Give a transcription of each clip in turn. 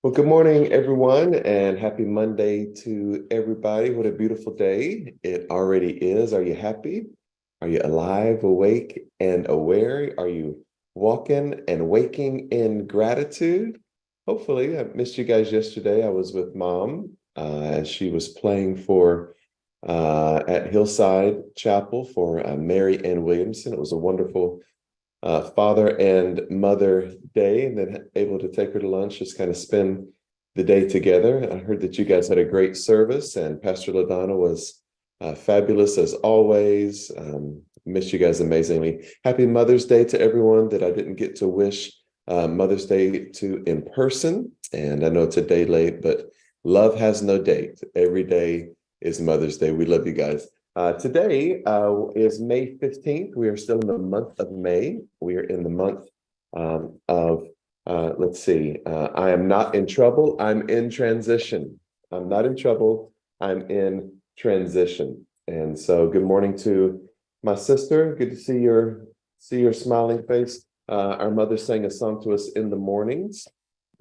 Well, good morning, everyone, and happy Monday to everybody. What a beautiful day it already is. Are you happy? Are you alive, awake, and aware? Are you walking and waking in gratitude? Hopefully, I missed you guys yesterday. I was with Mom as she was playing for at Hillside Chapel for Mary Ann Williamson. It was a wonderful Father and Mother Day, and then able to take her to lunch, just kind of spend the day together. I heard that you guys had a great service, and Pastor LaDonna was fabulous as always. Miss you guys amazingly. Happy Mother's Day to everyone that I didn't get to wish Mother's Day to in person. And I know it's a day late, but love has no date. Every day is Mother's Day. We love you guys. Today is May 15th. We are still in the month of May. We are in the month of, let's see, I am not in trouble. I'm in transition. I'm not in trouble. I'm in transition. And so good morning to my sister. Good to see your smiling face. Our mother sang a song to us in the mornings.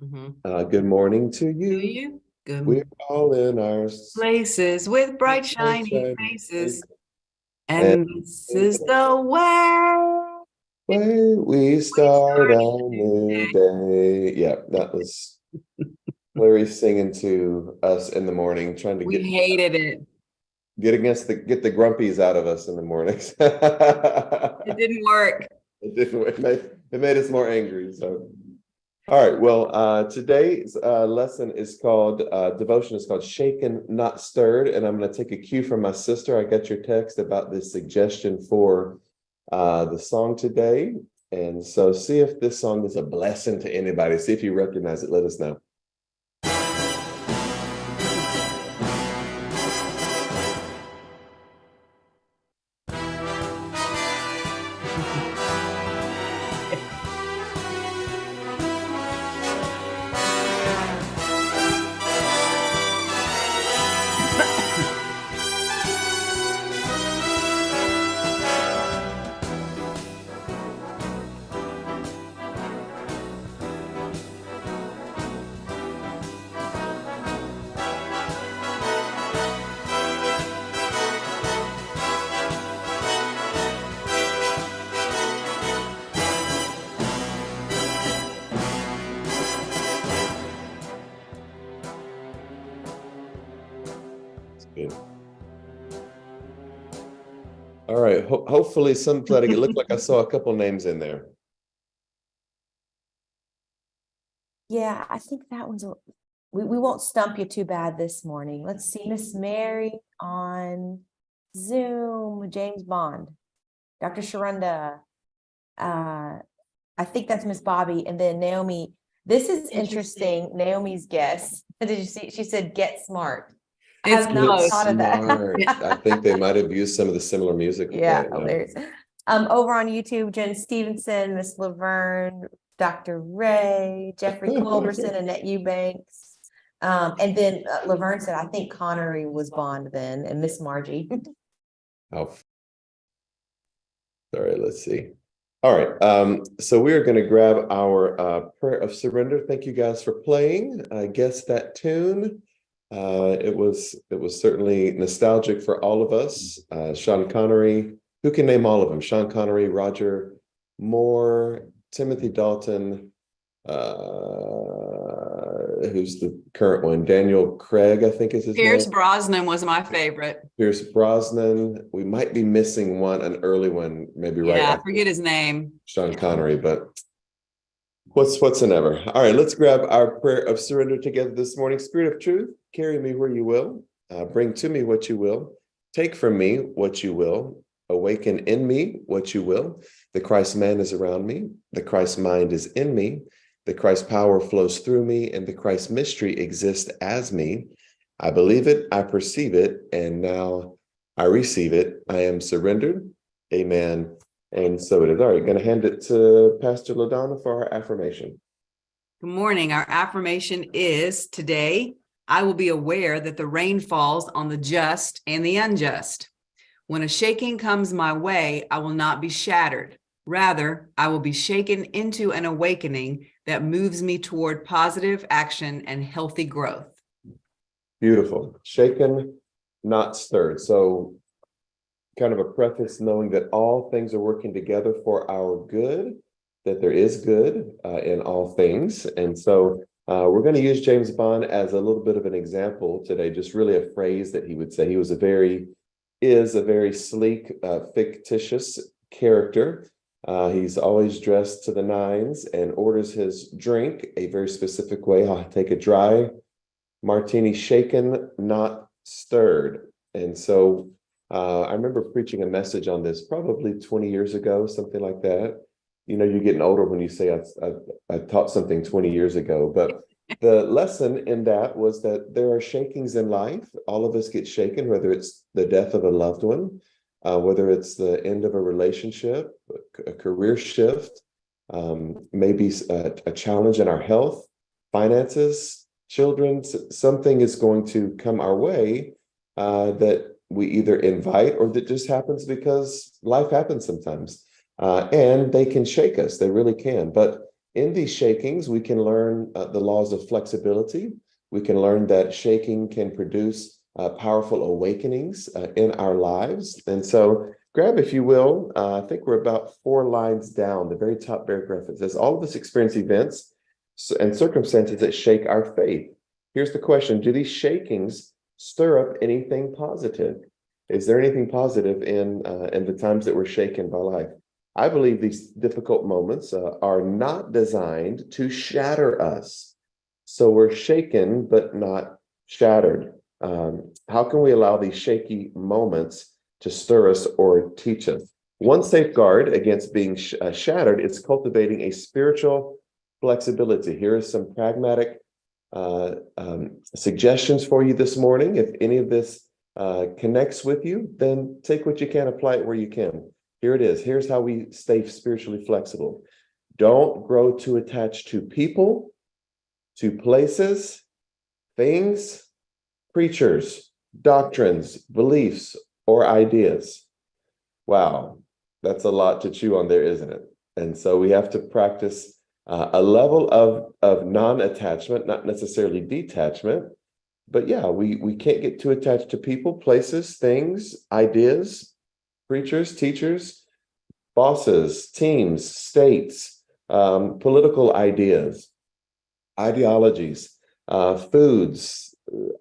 Good morning to you. To you. Good. We're all in our places with bright, shiny faces. And this is the way we start a new day. Yeah, that was Larry singing to us in the morning, trying to We hated it. Get the grumpies out of us in the mornings. It didn't work. It didn't work. It made us more angry. So, all right. Well, today's lesson is called devotion is called "Shaken, Not Stirred," and I'm going to take a cue from my sister. I got your text about this suggestion for the song today, and so see if this song is a blessing to anybody. See if you recognize it. Let us know. Good. All right. Hopefully, it looked like I saw a couple names in there. Yeah, I think that one's. We won't stump you too bad this morning. Let's see, Miss Mary on Zoom, James Bond, Dr. Sharonda. I think that's Miss Bobby, and then Naomi. This is interesting. Naomi's guess. Did you see? She said, "Get smart." I have not thought of that. I think they might have used some of the similar music. Yeah, hilarious. Over on YouTube, Jen Stevenson, Miss Laverne, Dr. Ray, Jeffrey Culberson, Annette Eubanks. And then Laverne said, I think Connery was Bond then, and Miss Margie. Oh, sorry, let's see. All right, so we are going to grab our prayer of surrender. Thank you guys for playing. I guess that tune. It was certainly nostalgic for all of us. Sean Connery, who can name all of them? Sean Connery, Roger Moore, Timothy Dalton, who's the current one? Daniel Craig, I think is his name. Pierce Brosnan was my favorite. Pierce Brosnan. We might be missing an early one, maybe right. Yeah, I forget his name. Sean Connery, but what's an ever. All right, let's grab our prayer of surrender together this morning. Spirit of truth, carry me where you will. Bring to me what you will. Take from me what you will. Awaken in me what you will. The Christ man is around me. The Christ mind is in me. The Christ power flows through me, and the Christ mystery exists as me. I believe it, I perceive it, and now I receive it. I am surrendered. Amen. And so it is. All right, going to hand it to Pastor LaDonna for our affirmation. Good morning. Our affirmation is today, I will be aware that the rain falls on the just and the unjust. When a shaking comes my way, I will not be shattered. Rather, I will be shaken into an awakening that moves me toward positive action and healthy growth. Beautiful. Shaken, not stirred. So kind of a preface knowing that all things are working together for our good, that there is good in all things. And so we're going to use James Bond as a little bit of an example today, just really a phrase that he would say. He was is a very sleek, fictitious character. He's always dressed to the nines and orders his drink a very specific way. I'll take a dry martini, shaken, not stirred. And so I remember preaching a message on this probably 20 years ago, something like that. You know, you're getting older when you say I taught something 20 years ago, but the lesson in that was that there are shakings in life. All of us get shaken, whether it's the death of a loved one, whether it's the end of a relationship, a career shift, maybe a challenge in our health, finances, children. Something is going to come our way that we either invite or that just happens because life happens sometimes. And they can shake us, they really can. But in these shakings, we can learn the laws of flexibility. We can learn that shaking can produce powerful awakenings in our lives. And so grab, if you will, I think we're about 4 lines down, the very top paragraph. It says, all of us experience events and circumstances that shake our faith. Here's the question: do these shakings stir up anything positive? Is there anything positive in the times that we're shaken by life? I believe these difficult moments are not designed to shatter us. So we're shaken, but not shattered. How can we allow these shaky moments to stir us or teach us? One safeguard against being shattered is cultivating a spiritual flexibility. Here are some pragmatic suggestions for you this morning. If any of this connects with you, then take what you can, apply it where you can. Here it is. Here's how we stay spiritually flexible. Don't grow too attached to people, to places, things, preachers, doctrines, beliefs, or ideas. Wow, that's a lot to chew on there, isn't it? And so we have to practice a level of non-attachment, not necessarily detachment. But yeah, we can't get too attached to people, places, things, ideas, preachers, teachers, bosses, teams, states, political ideas, ideologies, foods,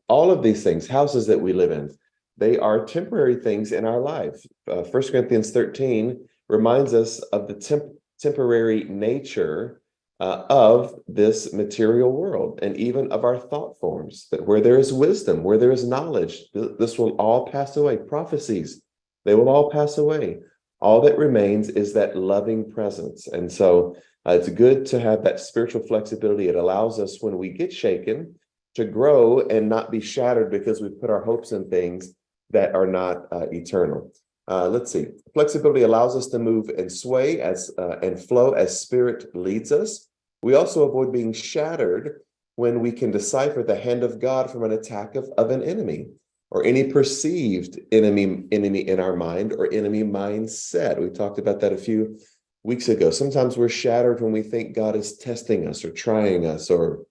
all of these things, houses that we live in. They are temporary things in our life. 1 Corinthians 13 reminds us of the temporary nature of this material world, and even of our thought forms, that where there is wisdom, where there is knowledge, this will all pass away. Prophecies, they will all pass away. All that remains is that loving presence. And so it's good to have that spiritual flexibility. It allows us, when we get shaken, to grow and not be shattered because we put our hopes in things that are not eternal. Let's see. Flexibility allows us to move and sway and flow as Spirit leads us. We also avoid being shattered when we can decipher the hand of God from an attack of an enemy, or any perceived enemy in our mind, or enemy mindset. We talked about that a few weeks ago. Sometimes we're shattered when we think God is testing us or trying us or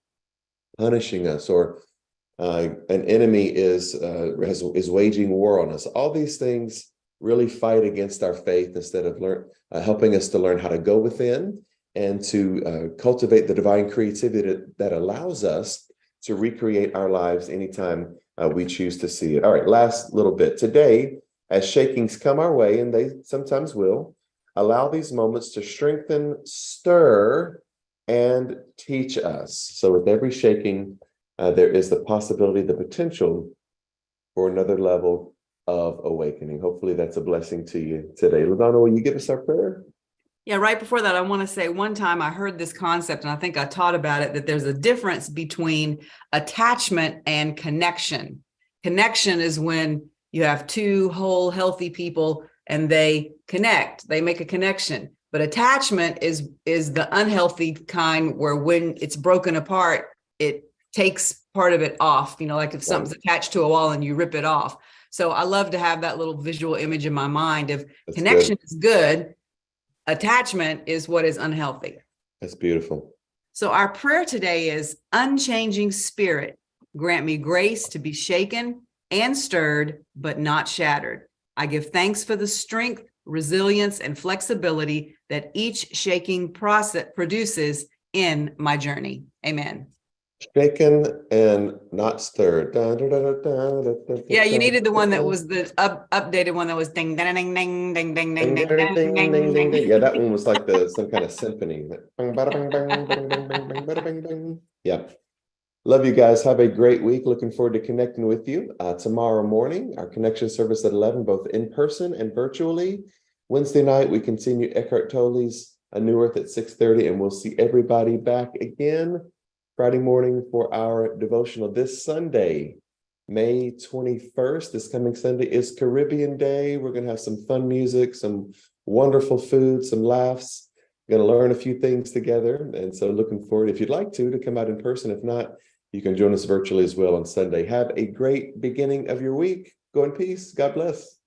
punishing us, or an enemy is waging war on us. All these things really fight against our faith instead of helping us to learn how to go within and to cultivate the divine creativity that allows us to recreate our lives anytime we choose to see it. All right, last little bit. Today, as shakings come our way, and they sometimes will, allow these moments to strengthen, stir, and teach us. So with every shaking, there is the possibility, the potential for another level of awakening. Hopefully that's a blessing to you today. LaDonna, will you give us our prayer? Yeah, right before that, I want to say one time I heard this concept, and I think I taught about it, that there's a difference between attachment and connection. Connection is when you have two whole healthy people and they connect, they make a connection. But attachment is the unhealthy kind, where when it's broken apart, it takes part of it off, like if something's attached to a wall and you rip it off. So I love to have that little visual image in my mind of connection is good. Attachment is what is unhealthy. That's beautiful. So our prayer today is, unchanging spirit, grant me grace to be shaken and stirred, but not shattered. I give thanks for the strength, resilience, and flexibility that each shaking process produces in my journey. Amen. Shaken and not stirred. Yeah, you needed the one that was the updated one that was ding, ding, ding, ding, ding, ding, ding, Ding, ding, ding, ding, ding, ding, ding. ding. Yeah, that one was like some kind of symphony. Bang, bada, bang, bang, bada, bang, bang, bang, bada, bang, bang. Yeah. Love you guys. Have a great week. Looking forward to connecting with you tomorrow morning. Our connection service at 11, both in person and virtually. Wednesday night, we continue Eckhart Tolle's A New Earth at 6:30, and we'll see everybody back again Friday morning for our devotional. This Sunday, May 21st, this coming Sunday, is Caribbean Day. We're going to have some fun music, some wonderful food, some laughs. We're going to learn a few things together. And so looking forward, if you'd like to come out in person. If not, you can join us virtually as well on Sunday. Have a great beginning of your week. Go in peace. God bless.